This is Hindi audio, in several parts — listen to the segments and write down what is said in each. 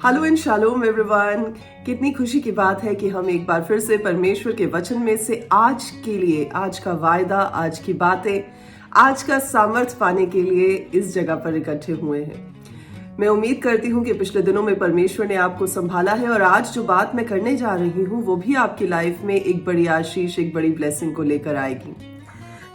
Hello and shalom everyone. कितनी खुशी की बात है कि हम एक बार फिर से परमेश्वर के वचन में से आज के लिए, आज का वायदा, आज की बातें, आज का सामर्थ्य पाने के लिए इस जगह पर इकट्ठे हुए हैं। मैं उम्मीद करती हूँ कि पिछले दिनों में परमेश्वर ने आपको संभाला है और आज जो बात मैं करने जा रही हूँ वो भी आपकी लाइफ में एक बड़ी आशीष, एक बड़ी ब्लेसिंग को लेकर आएगी।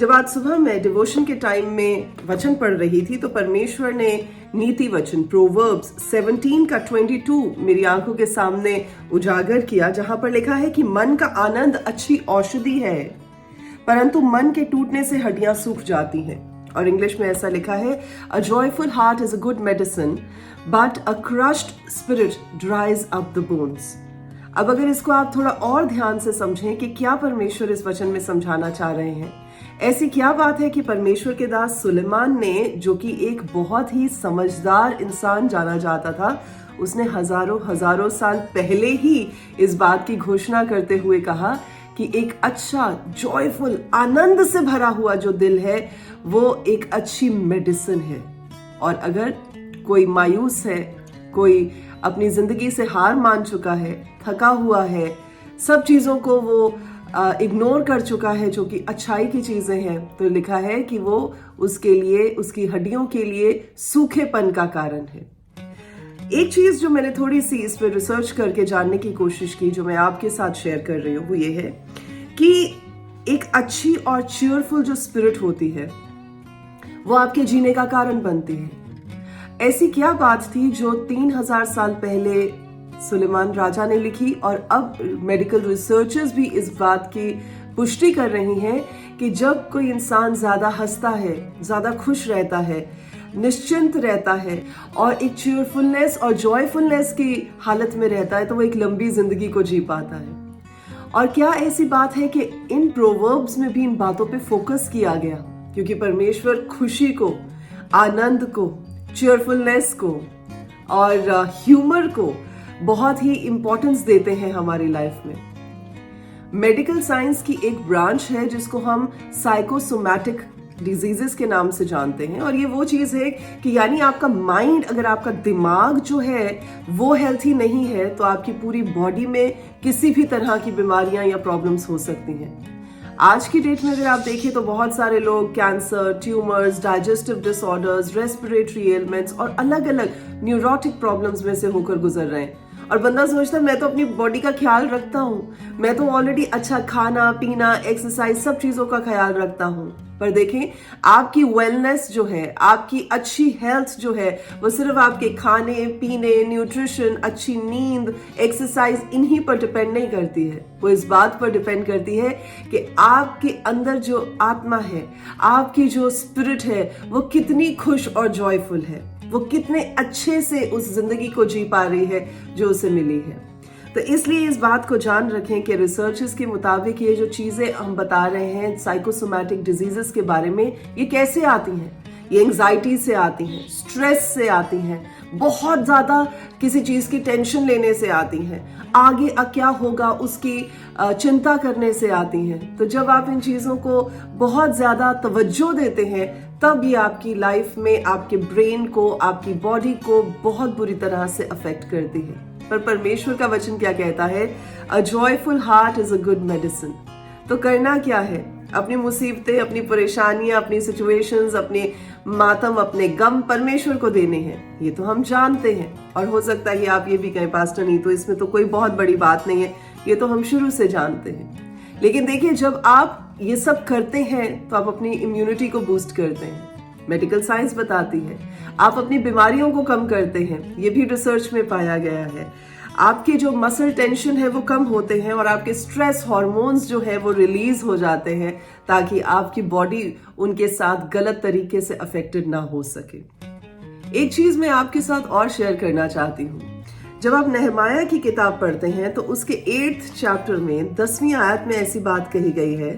जब आज सुबह मैं डिवोशन के टाइम में वचन पढ़ रही थी तो परमेश्वर ने नीति वचन प्रोवर्ब्स 17 का 22 मेरी आंखों के सामने उजागर किया, जहां पर लिखा है कि मन का आनंद अच्छी औषधि है, परंतु मन के टूटने से हड्डियां सूख जाती हैं। और इंग्लिश में ऐसा लिखा है, अ joyful heart is a good medicine but a crushed spirit ड्राइज up the bones. अब अगर इसको आप थोड़ा और ध्यान से समझें कि क्या परमेश्वर इस वचन में समझाना चाह रहे हैं। ऐसी क्या बात है कि परमेश्वर के दास सुलेमान ने, जो कि एक बहुत ही समझदार इंसान जाना जाता था, उसने हजारों साल पहले ही इस बात की घोषणा करते हुए कहा कि एक अच्छा जॉयफुल, आनंद से भरा हुआ जो दिल है वो एक अच्छी मेडिसिन है। और अगर कोई मायूस है, कोई अपनी जिंदगी से हार मान चुका है, थका हुआ है, सब चीजों को वो इग्नोर कर चुका है जो कि अच्छाई की चीजें हैं, तो लिखा है कि वो उसके लिए, उसकी हड्डियों के लिए सूखेपन का कारण है। एक चीज जो मैंने थोड़ी सी इस पर रिसर्च करके जानने की कोशिश की, जो मैं आपके साथ शेयर कर रही हूँ, वो ये है कि एक अच्छी और चीयरफुल जो स्पिरिट होती है वो आपके जीने का कारण बनती है। ऐसी क्या बात थी जो 3000 साल पहले सुलेमान राजा ने लिखी और अब मेडिकल रिसर्चर्स भी इस बात की पुष्टि कर रही हैं कि जब कोई इंसान ज्यादा हंसता है, ज्यादा खुश रहता है, निश्चिंत रहता है और एक चीयरफुलनेस और जॉयफुलनेस की हालत में रहता है, तो वो एक लंबी जिंदगी को जी पाता है। और क्या ऐसी बात है कि इन प्रोवर्ब्स में भी इन बातों पे फोकस किया गया, क्योंकि परमेश्वर खुशी को, आनंद को, चीयरफुलनेस को और ह्यूमर को बहुत ही इंपॉर्टेंस देते हैं हमारी लाइफ में। मेडिकल साइंस की एक ब्रांच है जिसको हम साइकोसोमैटिक डिजीजेस के नाम से जानते हैं, और ये वो चीज है कि यानी आपका माइंड, अगर आपका दिमाग जो है वो हेल्थी नहीं है तो आपकी पूरी बॉडी में किसी भी तरह की बीमारियां या प्रॉब्लम्स हो सकती हैं। आज की डेट में अगर आप देखें तो बहुत सारे लोग cancer, tumours, digestive disorders, respiratory elements और अलग अलग न्यूरोटिक प्रॉब्लम्स में से होकर गुजर रहे हैं। और बंदा सोचता है मैं तो अपनी बॉडी का ख्याल रखता हूँ, मैं तो ऑलरेडी अच्छा खाना पीना, एक्सरसाइज, सब चीजों का ख्याल रखता हूँ। पर देखें, आपकी वेलनेस जो है, आपकी अच्छी हेल्थ जो है, वो सिर्फ आपके खाने पीने, न्यूट्रिशन, अच्छी नींद, एक्सरसाइज, इन्हीं पर डिपेंड नहीं करती है। वो इस बात पर डिपेंड करती है कि आपके अंदर जो आत्मा है, आपकी जो स्पिरिट है, वो कितनी खुश और जॉयफुल है, वो कितने अच्छे से उस जिंदगी को जी पा रही है जो उसे मिली है। तो इसलिए इस बात को जान रखें कि रिसर्चर्स के मुताबिक ये जो चीजें हम बता रहे हैं साइकोसोमैटिक डिजीजेस के बारे में, ये कैसे आती हैं। ये एंजाइटी से आती हैं, स्ट्रेस से आती हैं, बहुत ज्यादा किसी चीज की टेंशन लेने से आती हैं, आगे क्या होगा उसकी चिंता करने से आती हैं। तो जब आप इन चीजों को बहुत ज्यादा तवज्जो देते हैं तब ये आपकी लाइफ में आपके ब्रेन को, आपकी बॉडी को बहुत बुरी तरह से अफेक्ट करती है। पर परमेश्वर का वचन क्या कहता है? अ joyful heart is a good medicine. तो करना क्या है? अपनी मुसीबतें, अपनी परेशानियां, अपनी सिचुएशंस, अपने मातम, अपने गम परमेश्वर को देने हैं, ये तो हम जानते हैं। और हो सकता है आप ये भी कहें, पास्टर नहीं तो इसमें तो कोई बहुत बड़ी बात नहीं है, ये तो हम शुरू से जानते हैं। लेकिन देखिए, जब आप ये सब करते हैं तो आप अपनी इम्यूनिटी को बूस्ट करते हैं, मेडिकल साइंस बताती है। आप अपनी बीमारियों को कम करते हैं, ये भी रिसर्च में पाया गया है। आपके जो मसल टेंशन है वो कम होते हैं और आपके स्ट्रेस हार्मोन्स जो है वो रिलीज हो जाते हैं, ताकि आपकी बॉडी उनके साथ गलत तरीके से अफेक्टेड ना हो सके। एक चीज मैं आपके साथ और शेयर करना चाहती हूँ। जब आप नहमाया की किताब पढ़ते हैं तो उसके 8th चैप्टर में 10वीं आयत में ऐसी बात कही गई है,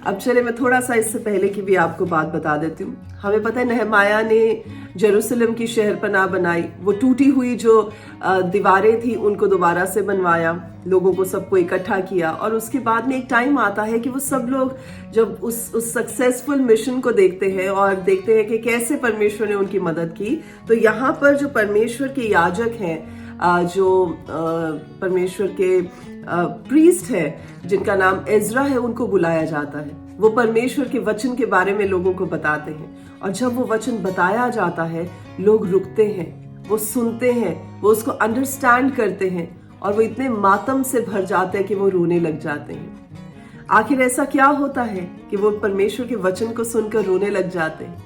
अब चले मैं थोड़ा सा इससे पहले की भी आपको बात बता देती हूँ। हमें पता है नहमाया ने जेरूसलम की शहरपनाह बनाई, वो टूटी हुई जो दीवारें थी उनको दोबारा से बनवाया, लोगों को सबको इकट्ठा किया, और उसके बाद में एक टाइम आता है कि वो सब लोग जब उस सक्सेसफुल मिशन को देखते हैं और देखते हैं कि कैसे परमेश्वर ने उनकी मदद की, तो यहाँ पर जो परमेश्वर के याजक हैं, जो परमेश्वर के प्रीस्ट है जिनका नाम एजरा है, उनको बुलाया जाता है। वो परमेश्वर के वचन के बारे में लोगों को बताते हैं, और जब वो वचन बताया जाता है लोग रुकते हैं, वो सुनते हैं, वो उसको अंडरस्टैंड करते हैं, और वो इतने मातम से भर जाते हैं कि वो रोने लग जाते हैं। आखिर ऐसा क्या होता है कि वो परमेश्वर के वचन को सुनकर रोने लग जाते हैं?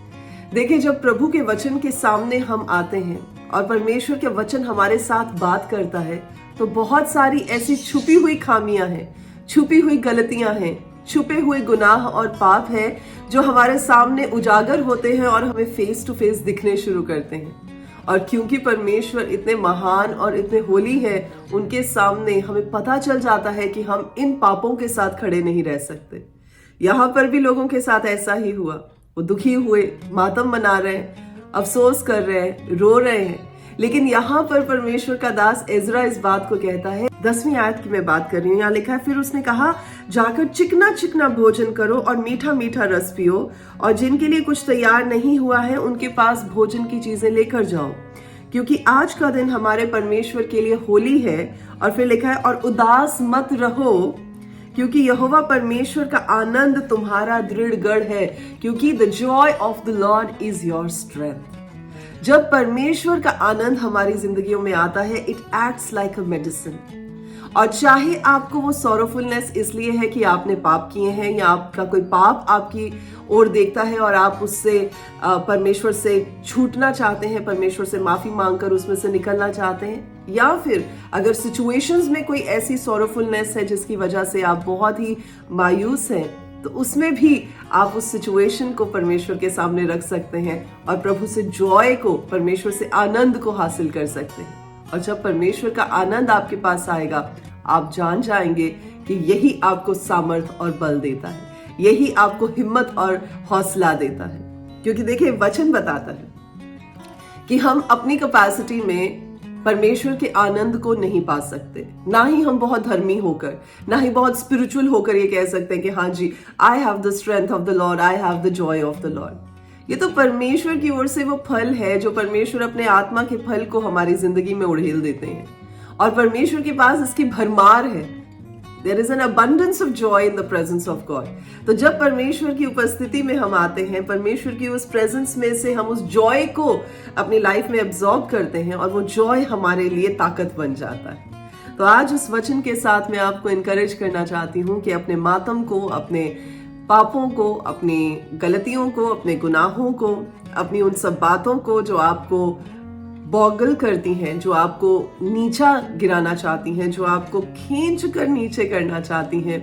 देखिए, जब प्रभु के वचन के सामने हम आते हैं और परमेश्वर के वचन हमारे साथ बात करता है, तो बहुत सारी ऐसी छुपी हुई खामियां हैं, छुपी हुई गलतियां हैं, छुपे हुए गुनाह और पाप हैं जो हमारे सामने उजागर होते हैं और हमें फेस टू फेस दिखने शुरू करते हैं। और क्योंकि परमेश्वर इतने महान और इतने होली है, उनके सामने हमें पता चल जाता है कि हम इन पापों के साथ खड़े नहीं रह सकते। यहाँ पर भी लोगों के साथ ऐसा ही हुआ। वो दुखी हुए, मातम मना रहे हैं, अफसोस कर रहे हैं, रो रहे हैं। लेकिन यहाँ पर परमेश्वर का दास एजरा इस बात को कहता है, 10वीं आयत की मैं बात कर रही हूँ, यहाँ लिखा है, फिर उसने कहा, जाकर चिकना चिकना भोजन करो और मीठा मीठा रस पियो, और जिनके लिए कुछ तैयार नहीं हुआ है उनके पास भोजन की चीजें लेकर जाओ, क्योंकि आज का दिन हमारे परमेश्वर के लिए होली है। और फिर लिखा है, और उदास मत रहो, क्योंकि यहोवा परमेश्वर का आनंद तुम्हारा दृढ़ गढ़ है, क्योंकि the joy of the Lord is your strength. जब परमेश्वर का आनंद हमारी जिंदगियों में आता है, it acts like a medicine. और चाहे आपको वो सॉरोफुलनेस इसलिए है कि आपने पाप किए हैं, या आपका कोई पाप आपकी ओर देखता है और आप उससे परमेश्वर से छूटना चाहते हैं, परमेश्वर से माफी मांगकर उसमें से निकलना चाहते हैं, या फिर अगर सिचुएशंस में कोई ऐसी सॉरोफुलनेस है जिसकी वजह से आप बहुत ही मायूस हैं, तो उसमें भी आप उस सिचुएशन को परमेश्वर के सामने रख सकते हैं और प्रभु से जॉय को, परमेश्वर से आनंद को हासिल कर सकते हैं। और जब परमेश्वर का आनंद आपके पास आएगा, आप जान जाएंगे कि यही आपको सामर्थ और बल देता है, यही आपको हिम्मत और हौसला देता है। क्योंकि देखिए, वचन बताता है कि हम अपनी कैपेसिटी में परमेश्वर के आनंद को नहीं पा सकते, ना ही हम बहुत धर्मी होकर, ना ही बहुत स्पिरिचुअल होकर ये कह सकते हैं कि हाँ जी, I have the strength of the Lord, I have the joy of the Lord. ये तो परमेश्वर की ओर से वो फल है जो परमेश्वर अपने आत्मा के फल को हमारी जिंदगी में उड़ेल देते हैं, और परमेश्वर के पास इसकी भरमार है। There is an abundance of joy in the presence of God. तो जब परमेश्वर की उपस्थिति में हम आते हैं, परमेश्वर की उस प्रेजेंस में से हम उस जॉय को अपनी लाइफ में एब्जॉर्ब करते हैं, और वो जॉय हमारे लिए ताकत बन जाता है। तो आज उस वचन के साथ मैं आपको इनकरेज करना चाहती हूँ कि अपने मातम को, अपने पापों को, अपनी गलतियों को, अपने गुनाहों को, अपनी उन सब बातों को जो आपको बॉगल करती हैं, जो आपको नीचा गिराना चाहती हैं, जो आपको खींच कर नीचे करना चाहती हैं,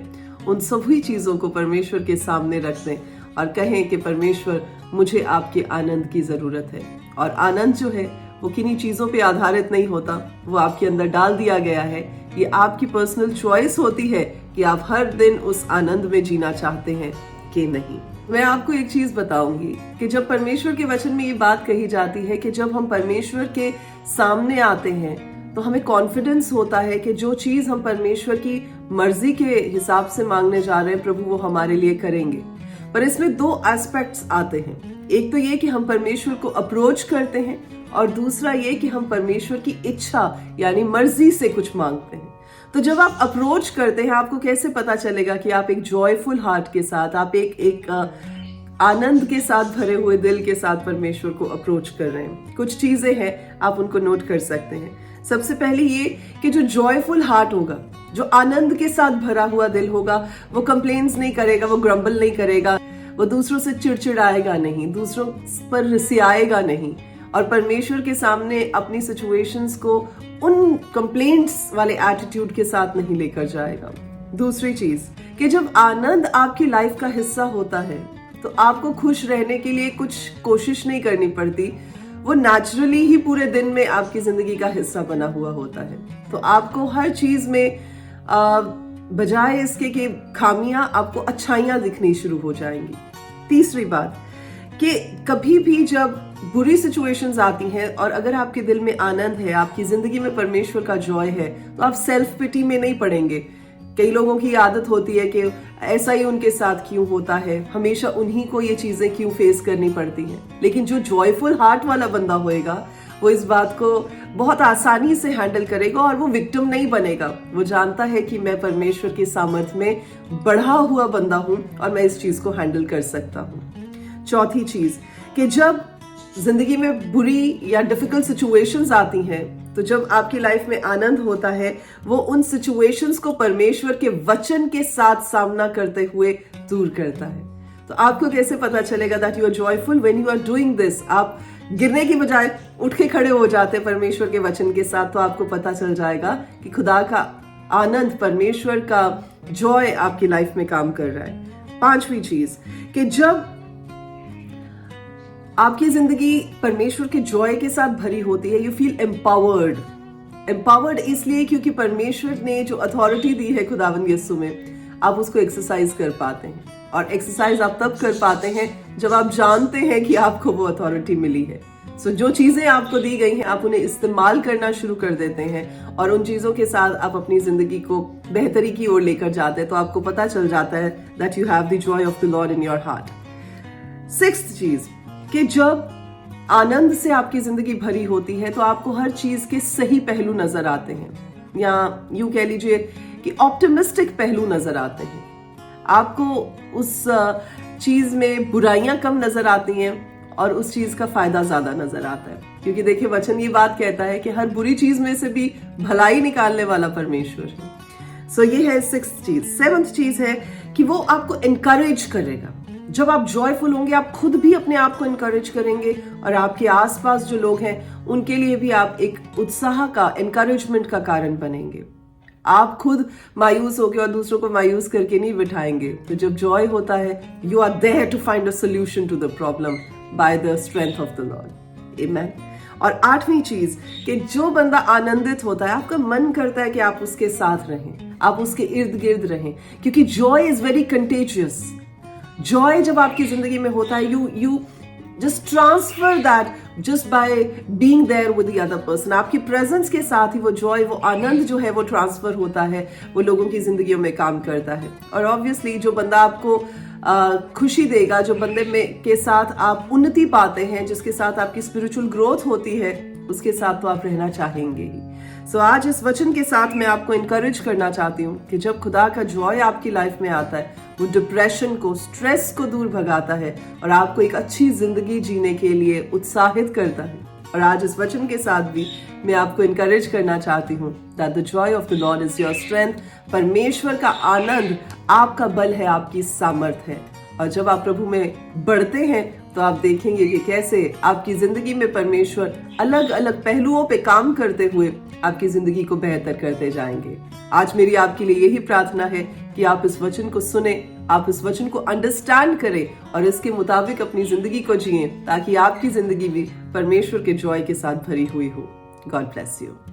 उन सभी चीजों को परमेश्वर के सामने रख दें और कहें कि परमेश्वर, मुझे आपके आनंद की जरूरत है। और आनंद जो है वो किन्हीं चीजों पे आधारित नहीं होता, वो आपके अंदर डाल दिया गया है। ये आपकी पर्सनल चॉइस होती है कि आप हर दिन उस आनंद में जीना चाहते हैं कि नहीं। मैं आपको एक चीज बताऊंगी कि जब परमेश्वर के वचन में ये बात कही जाती है कि जब हम परमेश्वर के सामने आते हैं तो हमें कॉन्फिडेंस होता है कि जो चीज हम परमेश्वर की मर्जी के हिसाब से मांगने जा रहे हैं, प्रभु वो हमारे लिए करेंगे। पर इसमें दो एस्पेक्ट्स आते हैं। एक तो ये कि हम परमेश्वर को अप्रोच करते हैं, और दूसरा ये कि हम परमेश्वर की इच्छा यानी मर्जी से कुछ मांगते हैं। तो जब आप अप्रोच करते हैं, आपको कैसे पता चलेगा कि आप एक जॉयफुल हार्ट के साथ, आप एक आनंद के साथ भरे हुए दिल के साथ परमेश्वर को अप्रोच कर रहे हैं? कुछ चीजें हैं, आप उनको नोट कर सकते हैं। सबसे पहले ये कि जो जॉयफुल हार्ट होगा, जो आनंद के साथ भरा हुआ दिल होगा, वो कंप्लेन्स नहीं करेगा, वो ग्रम्बल नहीं करेगा, वो दूसरों से चिड़चिड़ाएगा नहीं, दूसरों पर रिसियाएगा नहीं, और परमेश्वर के सामने अपनी सिचुएशंस को उन कंप्लेंट्स वाले एटीट्यूड के साथ नहीं लेकर जाएगा। दूसरी चीज कि जब आनंद आपकी लाइफ का हिस्सा होता है तो आपको खुश रहने के लिए कुछ कोशिश नहीं करनी पड़ती, वो नेचुरली ही पूरे दिन में आपकी जिंदगी का हिस्सा बना हुआ होता है। तो आपको हर चीज में बजाय इसके कि खामियां, आपको अच्छाइयां दिखनी शुरू हो जाएंगी। तीसरी बात कि कभी भी जब बुरी सिचुएशंस आती हैं और अगर आपके दिल में आनंद है, आपकी जिंदगी में परमेश्वर का जॉय है, तो आप सेल्फ पिटी में नहीं पड़ेंगे। कई लोगों की आदत होती है कि ऐसा ही उनके साथ क्यों होता है, हमेशा उन्हीं को ये चीजें क्यों फेस करनी पड़ती हैं। लेकिन जो जॉयफुल हार्ट वाला बंदा होएगा वो इस बात को बहुत आसानी से हैंडल करेगा और वो विक्टिम नहीं बनेगा। वो जानता है कि मैं परमेश्वर के सामर्थ्य में बढ़ा हुआ बंदा हूं और मैं इस चीज को हैंडल कर सकता हूं। चौथी चीज कि जब जिंदगी में बुरी या डिफिकल्ट सिचुएशंस आती हैं, तो जब आपकी लाइफ में आनंद होता है, वो उन सिचुएशंस को परमेश्वर के वचन के साथ सामना करते हुए दूर करता है। तो आपको कैसे पता चलेगा that you are joyful when you are doing this? आप गिरने की बजाय उठ के खड़े हो जाते हैं परमेश्वर के वचन के साथ, तो आपको पता चल जाएगा कि खुदा का आनंद, परमेश्वर का जॉय आपकी लाइफ में काम कर रहा है। पांचवी चीज कि जब आपकी जिंदगी परमेश्वर के जॉय के साथ भरी होती है, यू फील एम्पावर्ड इसलिए क्योंकि परमेश्वर ने जो अथॉरिटी दी है खुदावंद यीशु में, आप उसको एक्सरसाइज कर पाते हैं। और एक्सरसाइज आप तब कर पाते हैं जब आप जानते हैं कि आपको वो अथॉरिटी मिली है। सो जो चीजें आपको दी गई हैं, आप उन्हें इस्तेमाल करना शुरू कर देते हैं और उन चीजों के साथ आप अपनी जिंदगी को बेहतरी की ओर लेकर जाते हैं, तो आपको पता चल जाता है that you have the joy of the Lord in your heart. Sixth चीज कि जब आनंद से आपकी जिंदगी भरी होती है, तो आपको हर चीज के सही पहलू नजर आते हैं, या यूं कह लीजिए कि ऑप्टिमिस्टिक पहलू नजर आते हैं। आपको उस चीज में बुराइयां कम नजर आती हैं और उस चीज का फायदा ज्यादा नजर आता है, क्योंकि देखिए वचन ये बात कहता है कि हर बुरी चीज में से भी भलाई निकालने वाला परमेश्वर है। सो ये है सिक्स्थ चीज। सेवंथ चीज है कि वो आपको एनकरेज करेगा। जब आप जॉयफुल होंगे, आप खुद भी अपने आप को एनकरेज करेंगे और आपके आसपास जो लोग हैं उनके लिए भी आप एक उत्साह का, एनकरेजमेंट का कारण बनेंगे। आप खुद मायूस होकर और दूसरों को मायूस करके नहीं बिठाएंगे। तो जब जॉय होता है, you are there to find a solution to the problem by the strength of the Lord. Amen. और आठवीं चीज कि जो बंदा आनंदित होता है, आपका मन करता है कि आप उसके साथ रहें, आप उसके इर्द गिर्द रहें, क्योंकि joy is very contagious. Joy जब आपकी जिंदगी में होता है, you just transfer that just by being there with the other person. आपकी प्रेजेंस के साथ ही वो जॉय, वो आनंद जो है वो ट्रांसफर होता है, वो लोगों की जिंदगियों में काम करता है। और ऑब्वियसली जो बंदा आपको खुशी देगा, जो बंदे में के साथ आप उन्नति पाते हैं, जिसके साथ आपकी स्पिरिचुअल ग्रोथ होती है, उसके साथ तो आप रहना चाहेंगे ही। सो आज इस वचन के साथ मैं आपको इनकरेज करना चाहती हूँ कि जब खुदा का जॉय आपकी लाइफ में आता है, वो डिप्रेशन को, स्ट्रेस को दूर भगाता है और आपको एक अच्छी जिंदगी जीने के लिए उत्साहित करता है। और आज इस वचन के साथ भी मैं आपको इनकरेज करना चाहती हूँ that the joy of the Lord is your strength. परमेश्वर का आनंद आपका बल है, आपकी सामर्थ है। और जब आप प्रभु में बढ़ते हैं तो आप देखेंगे कि कैसे आपकी जिंदगी में परमेश्वर अलग अलग पहलुओं पे काम करते हुए आपकी जिंदगी को बेहतर करते जाएंगे। आज मेरी आपके लिए यही प्रार्थना है कि आप इस वचन को सुने, आप इस वचन को अंडरस्टैंड करें और इसके मुताबिक अपनी जिंदगी को जिएं, ताकि आपकी जिंदगी भी परमेश्वर के जॉय के साथ भरी हुई हो। God bless you.